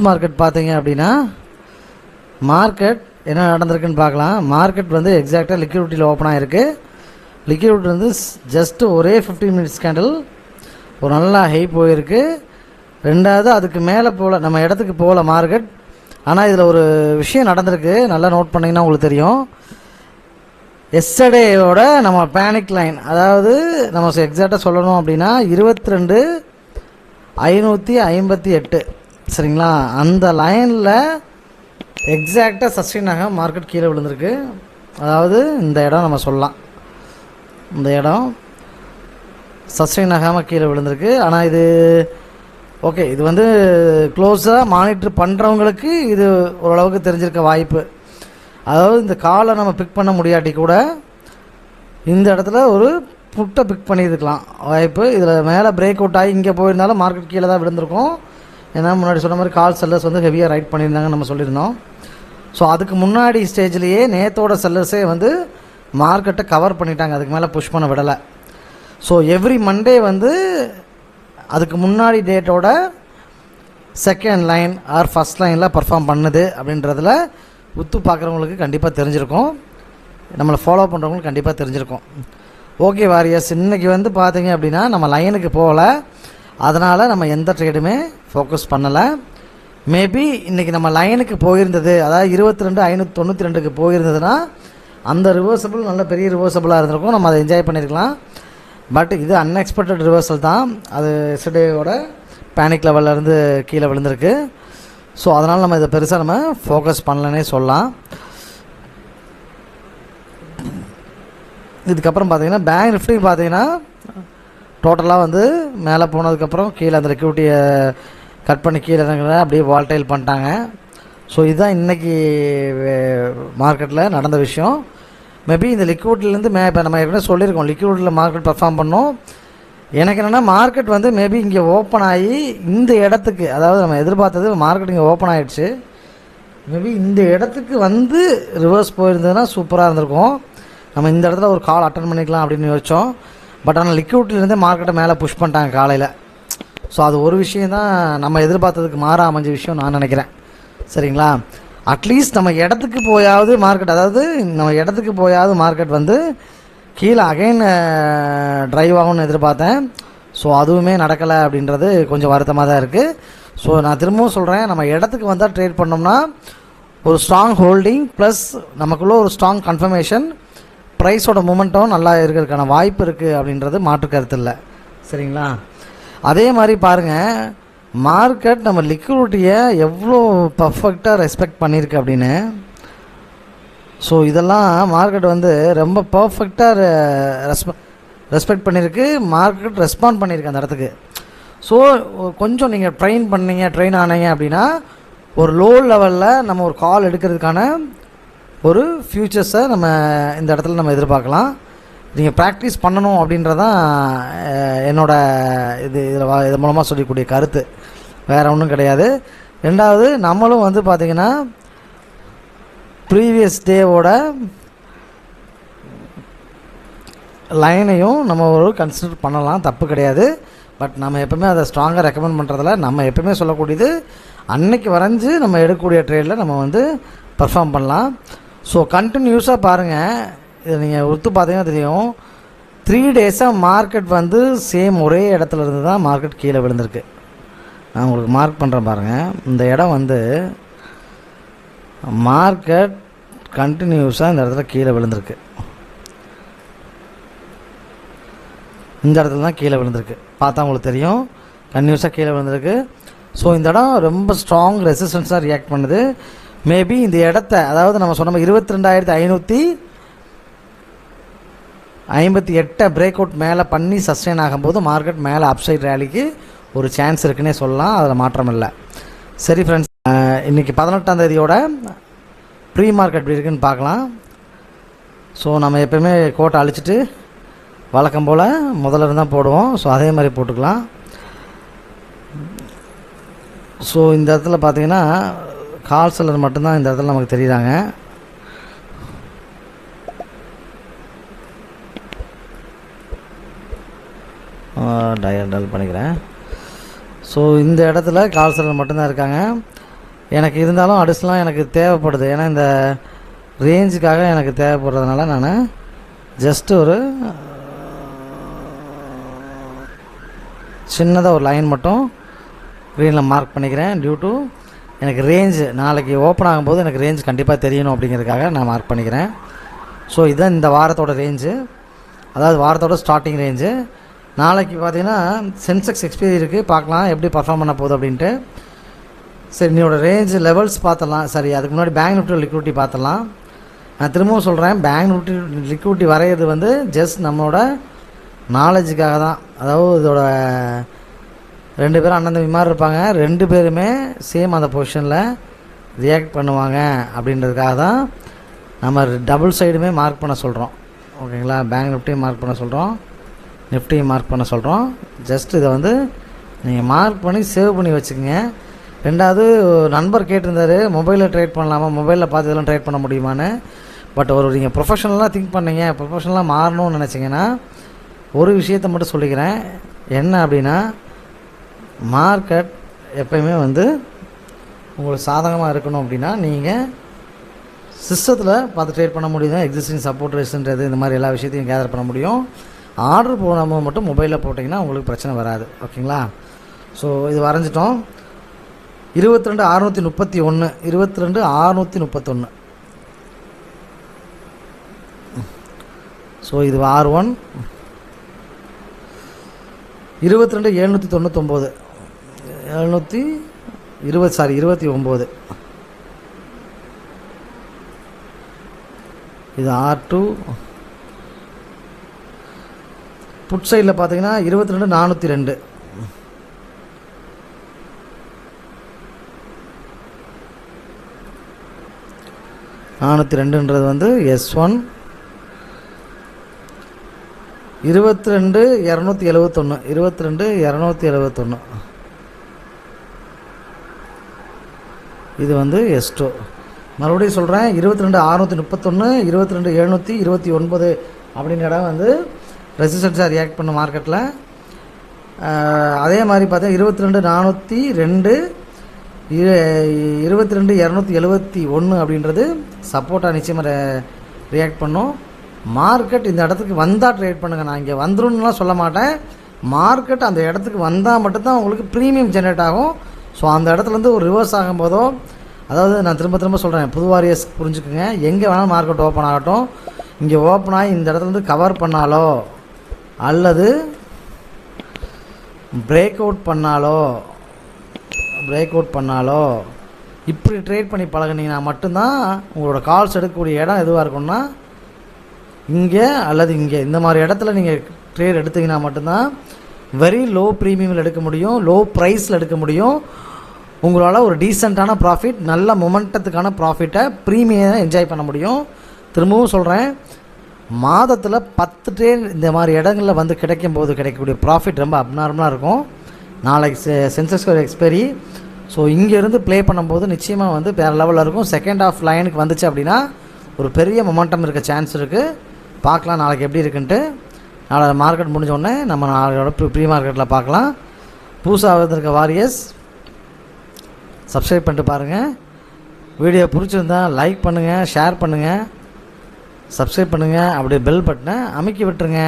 Market பார்த்தீங்க அப்படின்னா market என்ன நடந்திருக்குன்னு பார்க்கலாம். மார்க்கெட் வந்து எக்ஸாக்டாக லிக்விடிட்டியில் ஓப்பன் ஆகிருக்கு. லிக்விடிட்டி வந்து ஜஸ்ட்டு ஒரே 15 மினிட்ஸ் கேண்டில் ஒரு நல்லா ஹை போயிருக்கு. ரெண்டாவது அதுக்கு மேலே போகல, நம்ம இடத்துக்கு போகல மார்க்கெட். ஆனால் இதில் ஒரு விஷயம் நடந்திருக்கு, நல்லா நோட் பண்ணிங்கன்னா உங்களுக்கு தெரியும். எஸ்டர்டேயோட நம்ம பேனிக் லைன், அதாவது நம்ம எக்ஸாக்டாக சொல்லணும் அப்படின்னா 22,558 சரிங்களா, அந்த லைனில் எக்ஸாக்டாக சஸ்டெயின் ஆக மார்க்கெட் கீழே விழுந்திருக்கு. அதாவது இந்த இடம் நம்ம சொல்லலாம், இந்த இடம் சஸ்டெயின் ஆகாமல் கீழே விழுந்திருக்கு. ஆனால் இது ஓகே, இது வந்து க்ளோஸாக மானிட்டர் பண்ணுறவங்களுக்கு இது ஓரளவுக்கு தெரிஞ்சிருக்க வாய்ப்பு. அதாவது இந்த காலை நம்ம பிக் பண்ண முடியாட்டி கூட இந்த இடத்துல ஒரு புட்டை பிக் பண்ணியிருக்கலாம் வாய்ப்பு. இதில் மேலே பிரேக் அவுட் ஆகி இங்கே போயிருந்தாலும் மார்க்கெட் கீழே தான் விழுந்திருக்கும். ஏன்னா முன்னாடி சொன்ன மாதிரி கால் செல்லர்ஸ் வந்து ஹெவியாக ரைட் பண்ணியிருந்தாங்கன்னு நம்ம சொல்லியிருந்தோம். ஸோ அதுக்கு முன்னாடி ஸ்டேஜ்லேயே நேத்தோட செல்லர்ஸே வந்து மார்க்கெட்டை கவர் பண்ணிட்டாங்க, அதுக்கு மேலே புஷ் பண்ண விடலை. ஸோ எவ்ரி மண்டே வந்து அதுக்கு முன்னாடி டேட்டோட செகண்ட் லைன் ஆர் ஃபஸ்ட் லைனில் பர்ஃபார்ம் பண்ணுது அப்படின்றதில் உத்து பார்க்குறவங்களுக்கு கண்டிப்பாக தெரிஞ்சிருக்கும், நம்மளை ஃபாலோ பண்ணுறவங்களுக்கு கண்டிப்பாக தெரிஞ்சிருக்கும். ஓகே வாரியர்ஸ், இன்றைக்கி வந்து பார்த்தீங்க அப்படின்னா நம்ம லைனுக்கு போகலை, அதனால் நம்ம எந்த ட்ரேடுமே ஃபோக்கஸ் பண்ணலை. மேபி இன்றைக்கி நம்ம லைனுக்கு போயிருந்தது, அதாவது 22,592க்கு போயிருந்ததுன்னா அந்த ரிவர்சபிள் நல்ல பெரிய ரிவர்சபிளாக இருந்திருக்கும், நம்ம அதை என்ஜாய் பண்ணியிருக்கலாம். பட் இது அன்எக்ஸ்பெக்டட் ரிவர்சல் தான், அது எஸ்டர்டேயோட பேனிக் லெவல்லேருந்து கீழே விழுந்திருக்கு. ஸோ அதனால் நம்ம இதை பெருசாக நம்ம ஃபோக்கஸ் பண்ணலன்னே சொல்லலாம். இதுக்கப்புறம் பார்த்தீங்கன்னா பேங்க் நிஃப்டி பார்த்தீங்கன்னா டோட்டலாக வந்து மேலே போனதுக்கப்புறம் கீழே அந்த லிக்விடிட்டியை கட் பண்ணி கீழே இறங்குற அப்படியே வால்டைல் பண்ணிட்டாங்க. ஸோ இதுதான் இன்றைக்கி மார்க்கெட்டில் நடந்த விஷயம். மேபி இந்த லிக்விடிலேருந்து இப்போ நம்ம ஏற்கனவே சொல்லியிருக்கோம், லிக்விடில் மார்க்கெட் பர்ஃபார்ம் பண்ணோம். எனக்கு என்னென்னா மார்க்கெட் வந்து மேபி இங்கே ஓப்பன் ஆகி இந்த இடத்துக்கு, அதாவது நம்ம எதிர்பார்த்தது மார்க்கெட் இங்கே ஓப்பன் ஆகிடுச்சு, மேபி இந்த இடத்துக்கு வந்து ரிவர்ஸ் போயிருந்ததுன்னா சூப்பராக இருந்திருக்கும். நம்ம இந்த இடத்துல ஒரு கால் அட்டன் பண்ணிக்கலாம் அப்படின்னு யோசித்தோம். பட் ஆனால் லிக்விடிலேருந்தே மார்க்கெட்டை மேலே புஷ் பண்ணிட்டாங்க காலையில். ஸோ அது ஒரு விஷயம் தான் நம்ம எதிர்பார்த்ததுக்கு மாற அமைஞ்ச விஷயம் நான் நினைக்கிறேன். சரிங்களா, அட்லீஸ்ட் நம்ம இடத்துக்கு போயாவது மார்க்கெட், அதாவது நம்ம இடத்துக்கு போயாவது மார்க்கெட் வந்து கீழே அகைன் ட்ரைவ் ஆகும்னு எதிர்பார்த்தேன். ஸோ அதுவுமே நடக்கலை அப்படின்றது கொஞ்சம் வருத்தமாக தான் இருக்குது. ஸோ நான் திரும்பவும் சொல்கிறேன், நம்ம இடத்துக்கு வந்தால் ட்ரேட் பண்ணோம்னா ஒரு ஸ்ட்ராங் ஹோல்டிங் ப்ளஸ் நமக்குள்ளே ஒரு ஸ்ட்ராங் கன்ஃபர்மேஷன், ப்ரைஸோட மூமெண்ட்டும் நல்லா இருக்கிறதுக்கான வாய்ப்பு இருக்குது அப்படின்றது மாற்று கருத்து இல்லை. சரிங்களா, அதே மாதிரி பாருங்கள் மார்க்கெட் நம்ம லிக்விடிட்டியை எவ்வளோ பர்ஃபெக்டாக ரெஸ்பெக்ட் பண்ணியிருக்கு அப்படின்னு. ஸோ இதெல்லாம் மார்க்கெட் வந்து ரொம்ப பர்ஃபெக்டாக ரெஸ்பெக்ட் பண்ணியிருக்கு, மார்க்கெட் ரெஸ்பாண்ட் பண்ணியிருக்கு அந்த இடத்துக்கு. ஸோ கொஞ்சம் நீங்கள் ட்ரெயின் ஆனீங்க அப்படின்னா ஒரு லோ லெவலில் நம்ம ஒரு கால் எடுக்கிறதுக்கான ஒரு ஃப்யூச்சர்ஸை நம்ம இந்த இடத்துல நம்ம எதிர்பார்க்கலாம். நீங்கள் ப்ராக்டிஸ் பண்ணணும் அப்படின்றதான் என்னோட இது மூலமாக சொல்லக்கூடிய கருத்து, வேறு ஒன்றும் கிடையாது. ரெண்டாவது, நம்மளும் வந்து பார்த்திங்கன்னா ப்ரீவியஸ் டேவோட லைனையும் நம்ம ஒரு கன்சிடர் பண்ணலாம், தப்பு கிடையாது. பட் நம்ம எப்பவுமே அதை ஸ்ட்ராங்காக ரெக்கமெண்ட் பண்ணுறதில்ல. நம்ம எப்பவுமே சொல்லக்கூடியது அன்னைக்கு வரைஞ்சி நம்ம எடுக்கக்கூடிய ட்ரேடில் நம்ம வந்து பர்ஃபார்ம் பண்ணலாம். ஸோ கண்டினியூஸாக பாருங்கள், இதை நீங்கள் ஒத்து பார்த்தீங்கன்னா தெரியும், 3 டேஸாக மார்க்கெட் வந்து சேம் ஒரே இடத்துல இருந்து தான் மார்க்கெட் கீழே விழுந்திருக்கு. நான் உங்களுக்கு மார்க் பண்ணுறேன் பாருங்கள், இந்த இடம் வந்து மார்க்கெட் கண்டினியூஸாக இந்த இடத்துல கீழே விழுந்திருக்கு, இந்த இடத்துல தான் கீழே விழுந்திருக்கு, பார்த்தா உங்களுக்கு தெரியும் கண்டினியூஸாக கீழே விழுந்திருக்கு. ஸோ இந்த இடம் ரொம்ப ஸ்ட்ராங் ரெசிஸ்டன்ஸாக ரியாக்ட் பண்ணுது. மேபி இந்த இடத்த, அதாவது நம்ம சொன்ன 22,558 பிரேக் அவுட் மேலே பண்ணி சஸ்டெயின் ஆகும்போது மார்க்கெட் மேலே அப்சைட் ரேலிக்கு ஒரு சான்ஸ் இருக்குன்னே சொல்லலாம், அதில் மாற்றம் இல்லை. சரி ஃப்ரெண்ட்ஸ், இன்றைக்கி 18ஆம் தேதியோட ப்ரீ மார்க்கெட் எப்படி இருக்குன்னு பார்க்கலாம். ஸோ நம்ம எப்போயுமே கோட்டை அழிச்சிட்டு வழக்கம் போல் முதல்ல இருந்தால் போடுவோம். ஸோ அதே மாதிரி போட்டுக்கலாம். ஸோ இந்த இடத்துல பார்த்தீங்கன்னா கால் செல்லர் மட்டும்தான் இந்த இடத்துல நமக்கு தெரியுறாங்க. டயல் பண்ணிக்கிறேன். ஸோ இந்த இடத்துல கால் செல்லர் மட்டும்தான் இருக்காங்க. எனக்கு இருந்தாலும் அடிஷ்னலாக எனக்கு தேவைப்படுது. ஏன்னா இந்த ரேஞ்சுக்காக எனக்கு தேவைப்படுறதுனால நான் ஜஸ்ட்டு ஒரு சின்னதாக ஒரு லைன் மட்டும் க்ரீனில் மார்க் பண்ணிக்கிறேன். டியூ டு எனக்கு ரேஞ்சு நாளைக்கு ஓப்பன் ஆகும்போது எனக்கு ரேஞ்ச் கண்டிப்பாக தெரியணும் அப்படிங்கிறதுக்காக நான் மார்க் பண்ணிக்கிறேன். ஸோ இதுதான் இந்த வாரத்தோட ரேஞ்சு, அதாவது வாரத்தோட ஸ்டார்டிங் ரேஞ்சு. நாளைக்கு பார்த்தீங்கன்னா சென்செக்ஸ் எக்ஸ்பீரி இருக்குது, பார்க்கலாம் எப்படி பர்ஃபார்ம் பண்ண போகுது அப்படின்ட்டு. சரி, நீயோட ரேஞ்சு லெவல்ஸ் பார்த்துடலாம். சரி, அதுக்கு முன்னாடி பேங்க் நிஃப்டி லிக்விடிட்டி பார்த்துடலாம். நான் திரும்பவும் சொல்கிறேன், பேங்க் நிஃப்டி லிக்விடிட்டி வரைகிறது வந்து ஜஸ்ட் நம்மளோட நாலேஜுக்காக தான். அதாவது இதோட 2 பேரும் அண்ணன் தம்பி மாதிரி இருப்பாங்க, 2 பேருமே சேம் அந்த பொசிஷனில் ரியாக்ட் பண்ணுவாங்க அப்படின்றதுக்காக தான் நம்ம டபுள் சைடுமே மார்க் பண்ண சொல்கிறோம். ஓகேங்களா, பேங்க் நிஃப்டியும் மார்க் பண்ண சொல்கிறோம், நிஃப்டியும் மார்க் பண்ண சொல்கிறோம். ஜஸ்ட் இதை வந்து நீங்கள் மார்க் பண்ணி சேவ் பண்ணி வச்சுக்கோங்க. ரெண்டாவது, நண்பர் கேட்டிருந்தார் மொபைலில் ட்ரேட் பண்ணலாமா, மொபைலில் பார்த்து இதெல்லாம் ட்ரேட் பண்ண முடியுமான்னு. பட் நீங்கள் ப்ரொஃபஷனலாக திங்க் பண்ணீங்க, ப்ரொஃபஷனலாக மாறணும்னு நினச்சிங்கன்னா ஒரு விஷயத்தை மட்டும் சொல்லிக்கிறேன். என்ன அப்படின்னா, மார்க்கெட் எப்பயுமே வந்து உங்களுக்கு சாதகமாக இருக்கணும் அப்படின்னா நீங்கள் சிஸ்டத்தில் பார்த்து ட்ரேட் பண்ண முடியும். எக்ஸிஸ்டிங் சப்போர்ட் ரெசிஸ்டன்ட் இந்த மாதிரி எல்லா விஷயத்தையும் கேதர் பண்ண முடியும். ஆர்டர் போடாமல் மட்டும் மொபைலில் போட்டிங்கன்னா உங்களுக்கு பிரச்சனை வராது. ஓகேங்களா, ஸோ இது வரைஞ்சிட்டோம். 22,631 22,631. ஸோ இது R1. 22,799 29. இது R2. புட் சைடில் பார்த்தீங்கன்னா 22,402. வந்து S1. 22,271 22,271. இது வந்து S2. மறுபடியும் சொல்கிறேன், 22,631 22,729 அப்படின்ற இடம் வந்து ரெசிஸ்டன்ஸாக ரியாக்ட் பண்ண மார்க்கெட்டில். அதே மாதிரி பார்த்தா 22,402 22,271 அப்படின்றது சப்போர்ட்டாக நிச்சயமாக ரியாக்ட் பண்ணும். மார்க்கெட் இந்த இடத்துக்கு வந்தால் ட்ரேட் பண்ணுங்கள். நான் இங்கே வந்துருன்னுலாம் சொல்ல மாட்டேன். மார்க்கெட் அந்த இடத்துக்கு வந்தால் மட்டும்தான் உங்களுக்கு ப்ரீமியம் ஜென்ரேட் ஆகும். ஸோ அந்த இடத்துலேருந்து ஒரு ரிவர்ஸ் ஆகும்போதோ, அதாவது நான் திரும்ப சொல்கிறேன், புது வாரியர்ஸ் புரிஞ்சுக்குங்க, எங்கே வேணாலும் மார்க்கெட் ஓப்பன் ஆகட்டும், இங்கே ஓப்பன் ஆகி இந்த இடத்துலேருந்து கவர் பண்ணாலோ அல்லது பிரேக் அவுட் பண்ணாலோ இப்படி ட்ரேட் பண்ணி பழகினீங்கன்னா மட்டும்தான் உங்களோட கால்ஸ் எடுக்கக்கூடிய இடம் எதுவாக இருக்கும்னா இங்கே அல்லது இங்கே. இந்த மாதிரி இடத்துல நீங்கள் ட்ரேட் எடுத்திங்கன்னா மட்டும்தான் வெரி லோ ப்ரீமியமில் எடுக்க முடியும், லோ ப்ரைஸில் எடுக்க முடியும். உங்களால் ஒரு டீசெண்டான ப்ராஃபிட், நல்ல மொமெண்டத்துக்கான ப்ராஃபிட்டை ப்ரீமியம் என்ஜாய் பண்ண முடியும். திரும்பவும் சொல்கிறேன், மாதத்தில் 10 ட்ரேட் இந்த மாதிரி இடங்களில் வந்து கிடைக்கும்போது கிடைக்கக்கூடிய ப்ராஃபிட் ரொம்ப அப்நார்மலாக இருக்கும். நாளைக்கு சென்செக்ஸ் எக்ஸ்பைரி. ஸோ இங்கேருந்து ப்ளே பண்ணும்போது நிச்சயமாக வந்து வேறு லெவலில் இருக்கும். செகண்ட் ஆஃப் லைனுக்கு வந்துச்சு அப்படின்னா ஒரு பெரிய மொமெண்டம் இருக்க சான்ஸ் இருக்குது. பார்க்கலாம் நாளைக்கு எப்படி இருக்குன்ட்டு. நாளை மார்க்கெட் முடிஞ்சோடனே நம்ம நாளையோட ப்ரீ மார்க்கெட்டில் பார்க்கலாம். புதுசாக வந்திருக்க வாரியர்ஸ் சப்ஸ்கிரைப் பண்ணிட்டு பாருங்கள். வீடியோ பிடிச்சிருந்தா லைக் பண்ணுங்கள், ஷேர் பண்ணுங்கள், சப்ஸ்கிரைப் பண்ணுங்கள், அப்படியே பெல் பட்டனை அமைக்கி விட்டுருங்க.